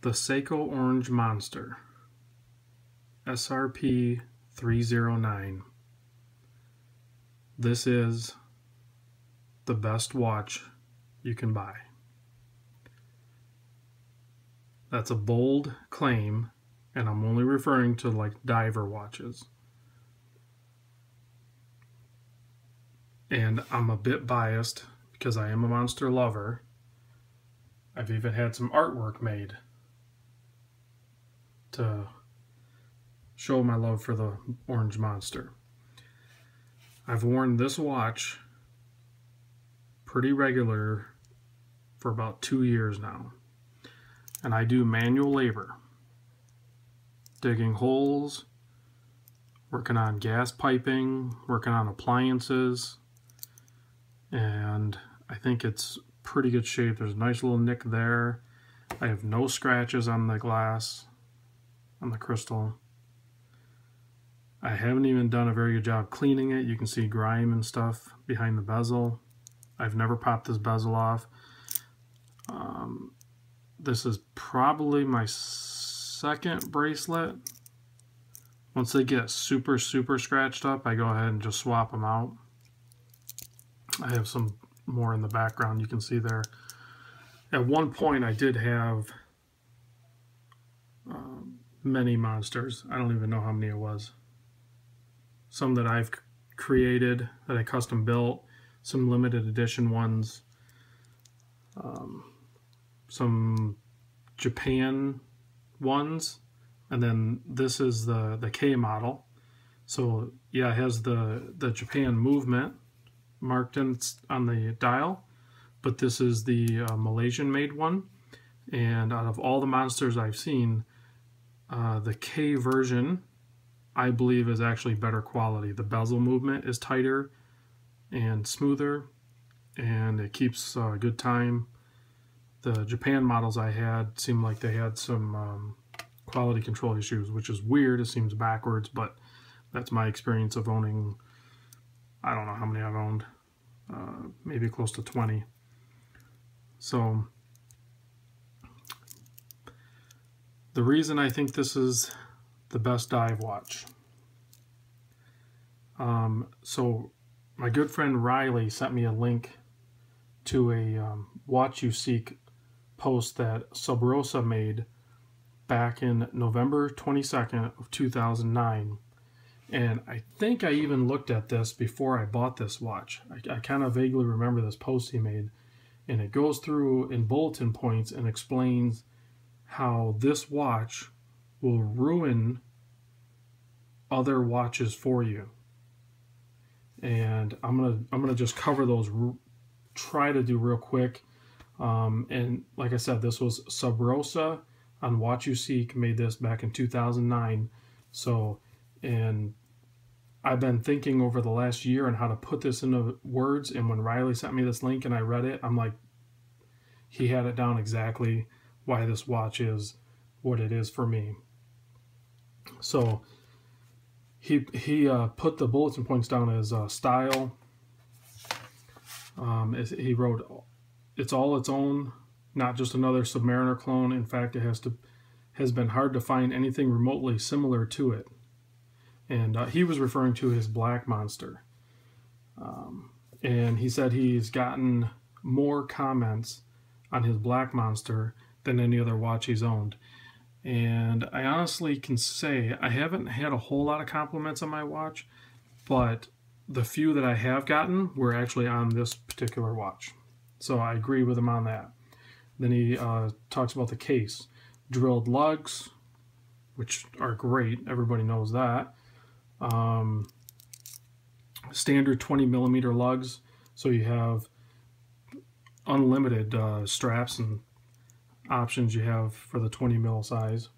The Seiko Orange Monster, srp309. This is the best watch you can buy. That's a bold claim, and I'm only referring to like diver watches. And I'm a bit biased because I am a monster lover. I've even had some artwork made to show my love for the Orange Monster. I've worn this watch pretty regular for about 2 years now. And I do manual labor, digging holes, working on gas piping, working on appliances, and I think it's pretty good shape. There's a nice little nick there. I have no scratches on the glass, on the crystal. I haven't even done a very good job cleaning it. You can see grime and stuff behind the bezel. I've never popped this bezel off. This is probably my second bracelet. Once they get super scratched up, I go ahead and just swap them out. I have some more in the background you can see there. At one point I did have many monsters. I don't even know how many it was. Some that I've created, that I custom built, some limited edition ones, some Japan ones, and then this is the K model. So yeah, it has the Japan movement marked in on the dial, but this is the Malaysian made one. And out of all the monsters I've seen, the K version I believe is actually better quality. The bezel movement is tighter and smoother, and it keeps good time. The Japan models I had seemed like they had some quality control issues, which is weird. It seems backwards, but that's my experience of owning, I don't know how many I've owned, maybe close to 20. So the reason I think this is the best dive watch. So my good friend Riley sent me a link to a Watch You Seek post that Sub Rosa made back in November 22nd of 2009. And I think I even looked at this before I bought this watch. I kind of vaguely remember this post he made. And it goes through in bulletin points and explains how this watch will ruin other watches for you. And I'm gonna just cover those, try to do real quick. And like I said, this was Sub Rosa on Watch You Seek, made this back in 2009. So, and I've been thinking over the last year on how to put this into words, and when Riley sent me this link and I read it, I'm like, he had it down exactly why this watch is what it is for me. So he put the bulletin points down as style. He wrote, it's all its own, not just another Submariner clone. In fact, it has been hard to find anything remotely similar to it. And he was referring to his Black Monster. And he said he's gotten more comments on his Black Monster than any other watch he's owned. And I honestly can say I haven't had a whole lot of compliments on my watch, but the few that I have gotten were actually on this particular watch. So I agree with him on that. Then he talks about the case. Drilled lugs, which are great. Everybody knows that. Standard 20mm lugs. So you have unlimited straps and options you have for the 20mm size.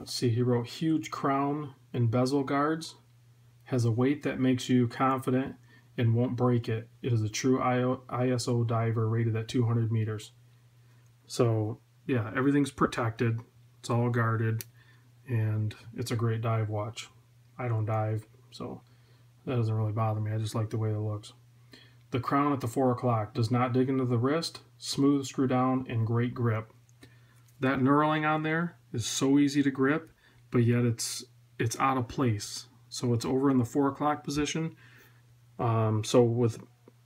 See, he wrote huge crown and bezel guards. Has a weight that makes you confident and won't break it. It is a true ISO diver rated at 200 meters. So yeah, everything's protected. It's all guarded, and it's a great dive watch. I don't dive, so that doesn't really bother me. I just like the way it looks. The crown at the 4 o'clock does not dig into the wrist, smooth screw down, and great grip. that knurling on there is so easy to grip, but yet it's out of place. So it's over in the 4 o'clock position. So with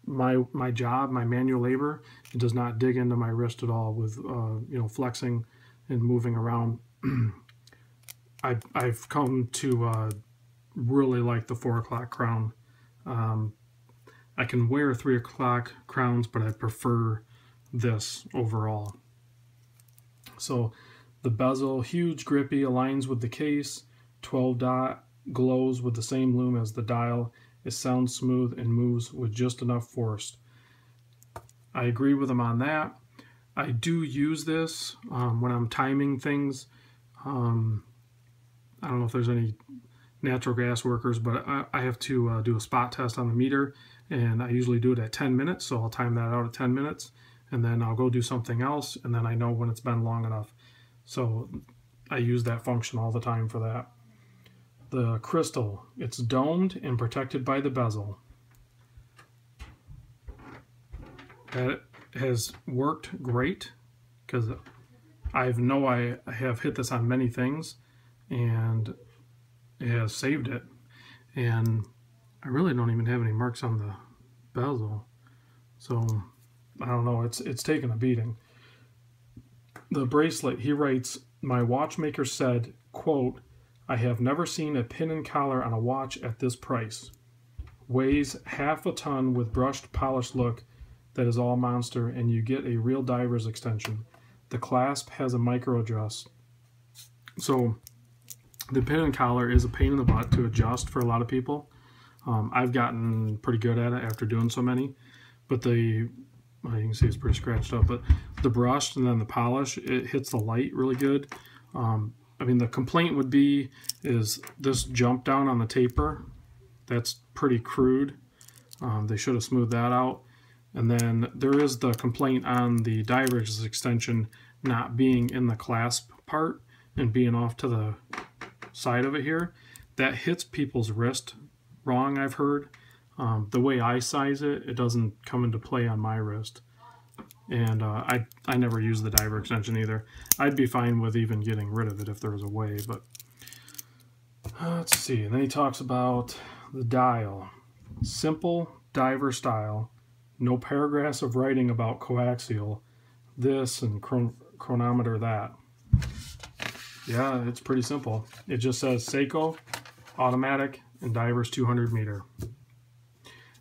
my job, my manual labor, it does not dig into my wrist at all with flexing and moving around. I've come to really like the 4 o'clock crown. I can wear 3 o'clock crowns, but I prefer this overall. So the bezel, huge, grippy, aligns with the case. 12 dot, glows with the same loom as the dial. It sounds smooth and moves with just enough force. I agree with him on that. I do use this when I'm timing things. I don't know if there's any natural gas workers, but I have to do a spot test on the meter, and I usually do it at 10 minutes, so I'll time that out at 10 minutes, and then I'll go do something else, and then I know when it's been long enough. So I use that function all the time for that. The crystal, it's domed and protected by the bezel. That has worked great because I have hit this on many things, and it has saved it. And I really don't even have any marks on the bezel, so I don't know, it's taken a beating. The bracelet, he writes, "My watchmaker said, quote, I have never seen a pin and collar on a watch at this price. Weighs half a ton with brushed, polished look that is all monster, and you get a real diver's extension. The clasp has a micro adjust." So the pin and collar is a pain in the butt to adjust for a lot of people. I've gotten pretty good at it after doing so many, but well, you can see it's pretty scratched up, but the brushed and then the polish, it hits the light really good. I mean, the complaint would be is this jump down on the taper. That's pretty crude. They should have smoothed that out. And then there is the complaint on the diver's extension not being in the clasp part and being off to the side of it here. That hits people's wrist wrong, I've heard. The way I size it, it doesn't come into play on my wrist. And I never use the diver extension either. I'd be fine with even getting rid of it if there was a way, but let's see. And then he talks about the dial. Simple diver style. No paragraphs of writing about coaxial, this and chronometer that. Yeah, it's pretty simple. It just says Seiko, automatic, and diver's 200 meter.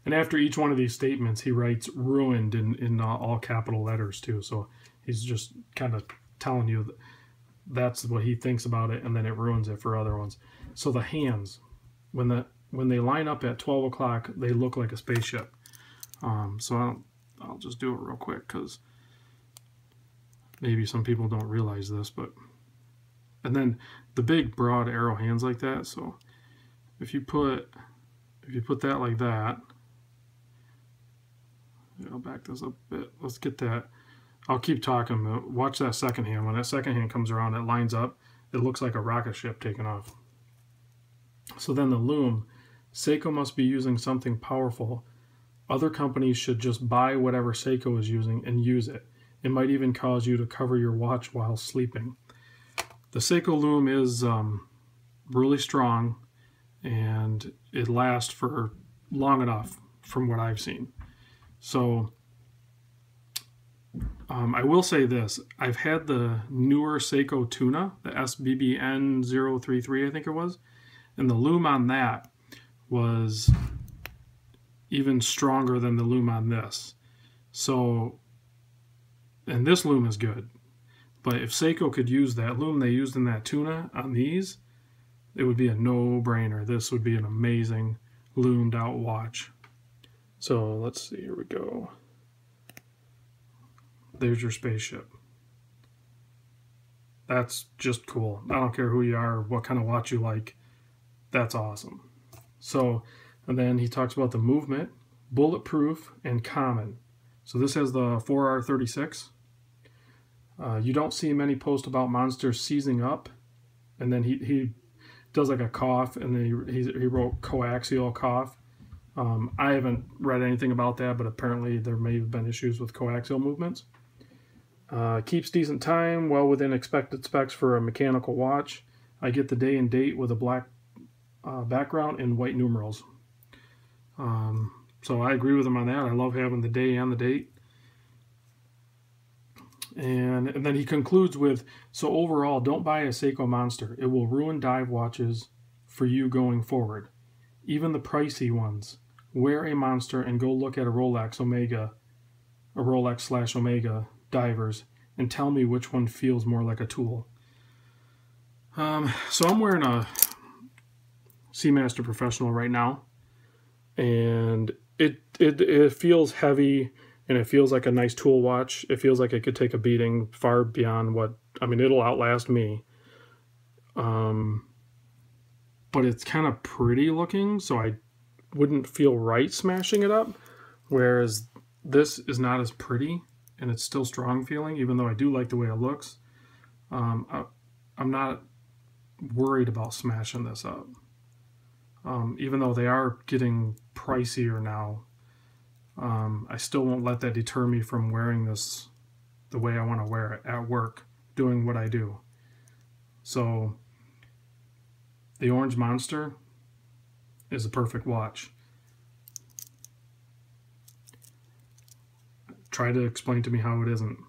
And after each one of these statements, he writes ruined in all capital letters too. So he's just kind of telling you that that's what he thinks about it, and then it ruins it for other ones. So the hands, when they line up at 12 o'clock, they look like a spaceship. So I'll just do it real quick because maybe some people don't realize this, but and then the big broad arrow hands like that. So if you put that like that, I'll back this up a bit. Let's get that. I'll keep talking. Watch that second hand. When that second hand comes around, it lines up. It looks like a rocket ship taking off. So then the loom. Seiko must be using something powerful. Other companies should just buy whatever Seiko is using and use it. It might even cause you to cover your watch while sleeping. The Seiko loom is really strong, and it lasts for long enough from what I've seen. So I will say this. I've had the newer Seiko Tuna, the SBBN033, I think it was, and the loom on that was even stronger than the loom on this. So, and this loom is good. But if Seiko could use that loom they used in that Tuna on these, it would be a no-brainer. This would be an amazing loomed out watch. So let's see, here we go. There's your spaceship. That's just cool. I don't care who you are, what kind of watch you like. That's awesome. So, and then he talks about the movement, bulletproof, and common. So this has the 4R36. You don't see many posts about monsters seizing up. And then he does like a cough, and then he wrote coaxial cough. I haven't read anything about that, but apparently there may have been issues with coaxial movements. Keeps decent time, well within expected specs for a mechanical watch. I get the day and date with a black background and white numerals. So I agree with him on that. I love having the day and the date. And then he concludes with, so overall, don't buy a Seiko monster. It will ruin dive watches for you going forward. Even the pricey ones. Wear a monster and go look at a Rolex Omega divers, and tell me which one feels more like a tool. So I'm wearing a Seamaster Professional right now, and it feels heavy, and it feels like a nice tool watch. It feels like it could take a beating far beyond what, I mean, it'll outlast me. But it's kind of pretty looking, so I wouldn't feel right smashing it up, whereas this is not as pretty, and it's still strong feeling, even though I do like the way it looks. I'm not worried about smashing this up. Even though they are getting pricier now, I still won't let that deter me from wearing this the way I want to wear it at work, doing what I do. So the Orange Monster is a perfect watch. Try to explain to me how it isn't.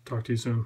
Talk to you soon.